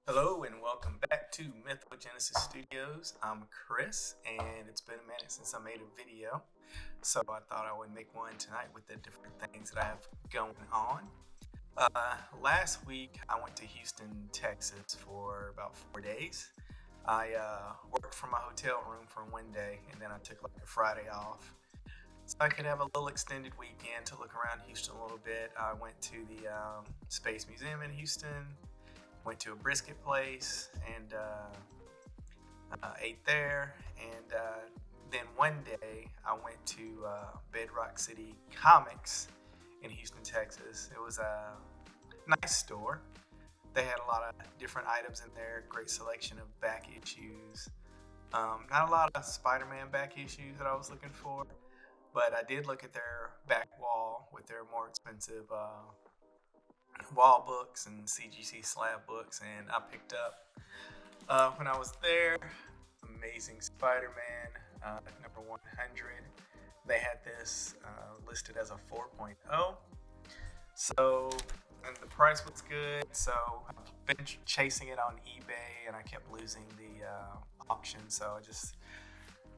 Hello and welcome back to Mythogenesis Studios. I'm Chris, and it's been a minute since I made a video, so I thought I would make one tonight with the different things that I have going on. Last week, I went to Houston, Texas for about 4 days. I worked from my hotel room for one day, and then I took like a Friday off. So I could have a little extended weekend to look around Houston a little bit. I went to the Space Museum in Houston, went to a brisket place and ate there. And then one day I went to Bedrock City Comics in Houston, Texas. It was a nice store. They had a lot of different items in there, great selection of back issues. Not a lot of Spider-Man back issues that I was looking for, but I did look at their back wall with their more expensive wall books and CGC slab books, and I picked up when I was there Amazing Spider-Man number 100. They had this listed as a 4.0, so and the price was good. So I've been chasing it on eBay, and I kept losing the auction. So I just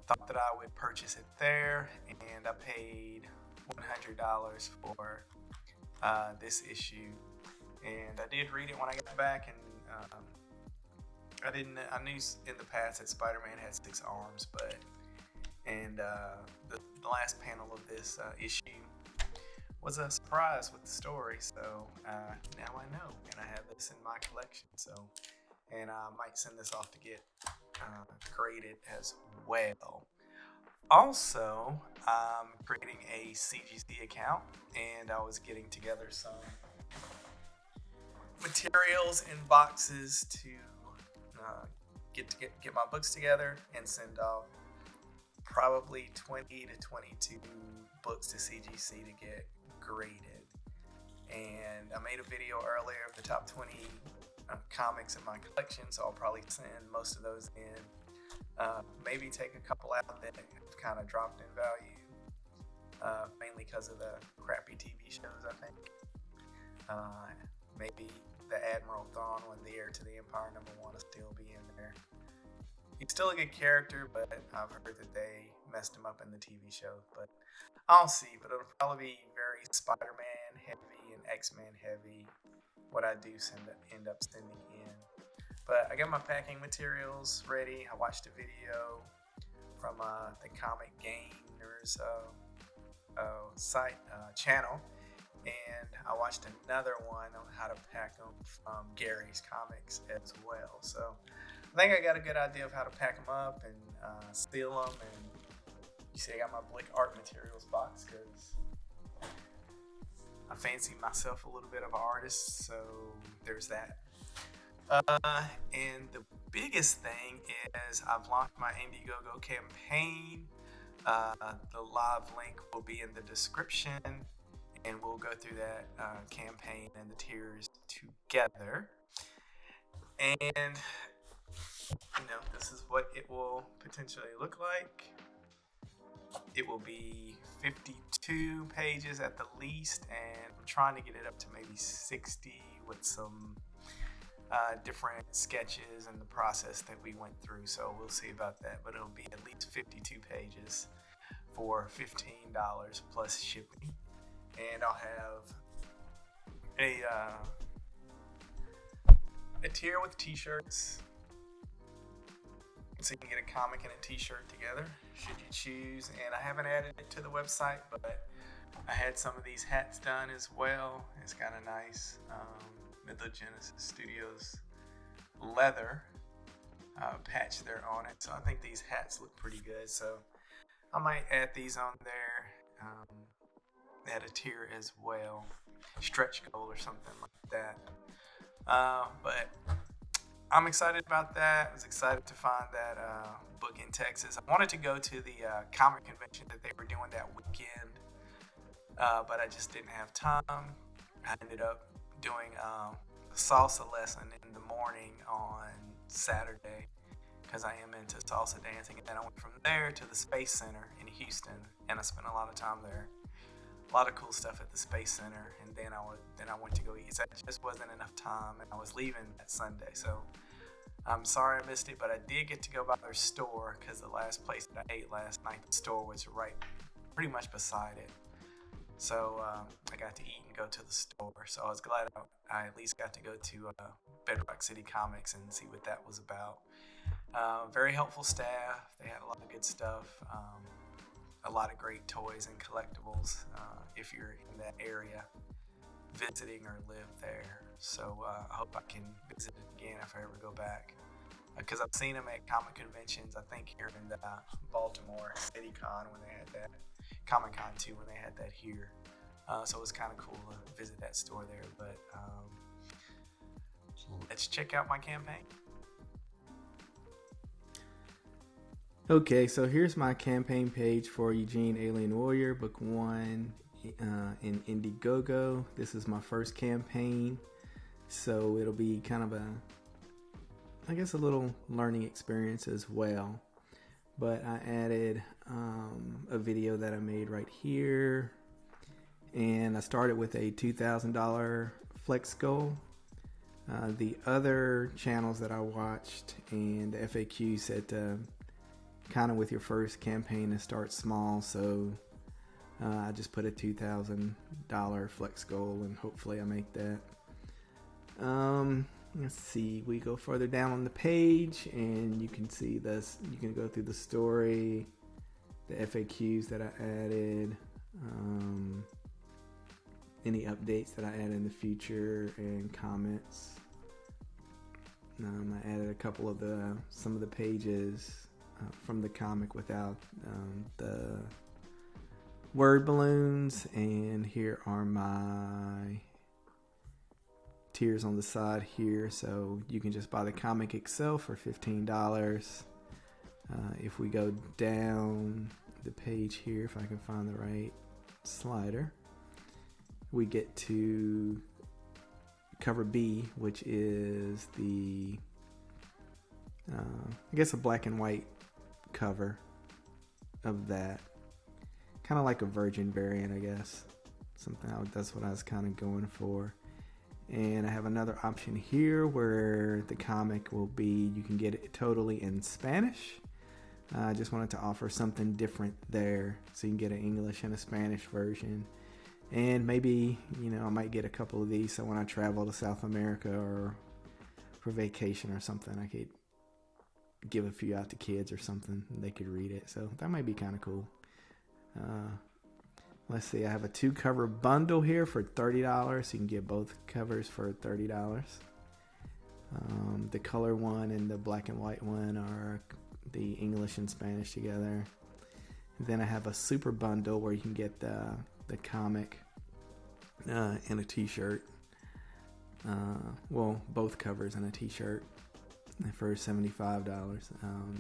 thought that I would purchase it there, and I paid $100 for this issue, and I did read it when I got back, and I knew in the past that Spider-Man had 6 arms, but the last panel of this issue was a surprise with the story, so now I know, and I have this in my collection, so, and I might send this off to get graded as well. Also, I'm creating a CGC account, and I was getting together some materials and boxes to get my books together and send off probably 20 to 22 books to CGC to get graded. And I made a video earlier of the top 20 comics in my collection, so I'll probably send most of those in. Maybe take a couple out that have kind of dropped in value, mainly because of the crappy TV shows, I think. Maybe the Admiral Thrawn when the Heir to the Empire #1 will still be in there. He's still a good character, but I've heard that they messed him up in the TV show. But I'll see. But it'll probably be very Spider-Man heavy and X-Men heavy, what I do end up sending in. But I got my packing materials ready. I watched a video from the Comic Gainers site channel, and I watched another one on how to pack them from Gary's Comics as well. So I think I got a good idea of how to pack them up and seal them. And you see, I got my Blick Art Materials box because I fancy myself a little bit of an artist, so there's that. And the biggest thing is I've launched my Indiegogo campaign. The live link will be in the description, and we'll go through that campaign and the tiers together. And this is what it will potentially look like. It will be 52 pages at the least, and I'm trying to get it up to maybe 60 with some different sketches and the process that we went through. So we'll see about that, but it'll be at least 52 pages for $15 plus shipping. And I'll have a tier with t-shirts, so you can get a comic and a t-shirt together should you choose. And I haven't added it to the website, but I had some of these hats done as well. It's kind of nice. Mythogenesis Studios leather patch there on it, so I think these hats look pretty good, so I might add these on there. Add a tier as well, stretch goal or something like that. But I'm excited about that. I was excited to find that book in Texas. I wanted to go to the comic convention that they were doing that weekend, but I just didn't have time. I ended up doing a salsa lesson in the morning on Saturday because I am into salsa dancing, and then I went from there to the Space Center in Houston, and I spent a lot of time there. a lot of cool stuff at the Space Center, and then I went to go eat. So it just wasn't enough time, and I was leaving that Sunday. So I'm sorry I missed it, but I did get to go by their store because the last place that I ate last night, the store was right pretty much beside it. So I got to eat and go to the store. So I was glad I at least got to go to Bedrock City Comics and see what that was about. Very helpful staff. They had a lot of good stuff. A lot of great toys and collectibles if you're in that area visiting or live there. So I hope I can visit it again if I ever go back. Because I've seen them at comic conventions, I think here in the Baltimore City Con when they had that, Comic Con too when they had that here. So it was kind of cool to visit that store there. But let's check out my campaign. Okay, so here's my campaign page for Eugene Alien Warrior, Book 1 in Indiegogo. This is my first campaign, so it'll be kind of a little learning experience as well. But I added a video that I made right here, and I started with a $2,000 flex goal. The other channels that I watched and the FAQ said kind of with your first campaign to start small, so I just put a $2,000 flex goal and hopefully I make that. Let's see, we go further down on the page and you can see this. You can go through the story, the FAQs that I added, any updates that I add in the future, and comments. I added a couple of some of the pages from the comic without the word balloons, and here are my tiers on the side here, so you can just buy the comic itself for $15. If we go down the page here, if I can find the right slider, we get to cover B, which is the I guess a black and white cover of that, kind of like a Virgin variant, I guess. That's what I was kind of going for. And I have another option here where the comic will be, you can get it totally in Spanish. I just wanted to offer something different there, so you can get an English and a Spanish version. And maybe, I might get a couple of these, so when I travel to South America or for vacation or something, I could give a few out to kids or something, and they could read it. So that might be kind of cool. Let's see, I have a 2-cover bundle here for $30, so you can get both covers for $30. The color one and the black and white one are the English and Spanish together. And then I have a super bundle where you can get the comic and a t-shirt. Well, both covers and a t-shirt for $75.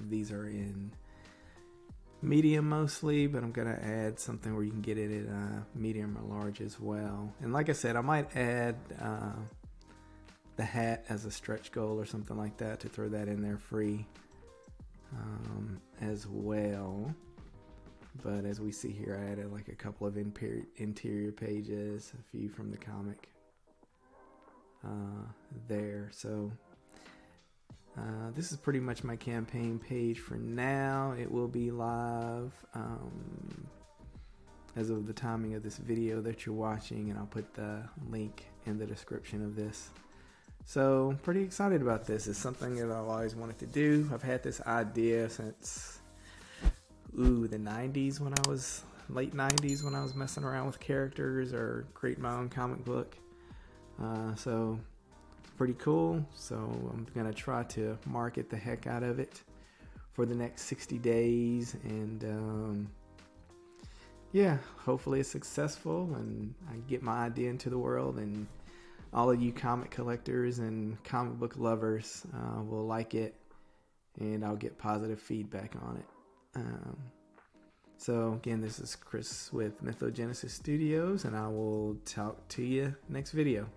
These are in medium mostly, but I'm gonna add something where you can get it in medium or large as well. And like I said, I might add the hat as a stretch goal or something like that to throw that in there free as well. But as we see here, I added like a couple of interior pages, a few from the comic there. So this is pretty much my campaign page for now. It will be live as of the timing of this video that you're watching, and I'll put the link in the description of this. So pretty excited about this. It's something that I've always wanted to do. I've had this idea since the 90s, late 90s when I was messing around with characters or creating my own comic book. So it's pretty cool. So I'm gonna try to market the heck out of it for the next 60 days, and hopefully it's successful and I get my idea into the world, and all of you comic collectors and comic book lovers will like it, and I'll get positive feedback on it. So again, this is Chris with Mythogenesis Studios, and I will talk to you next video.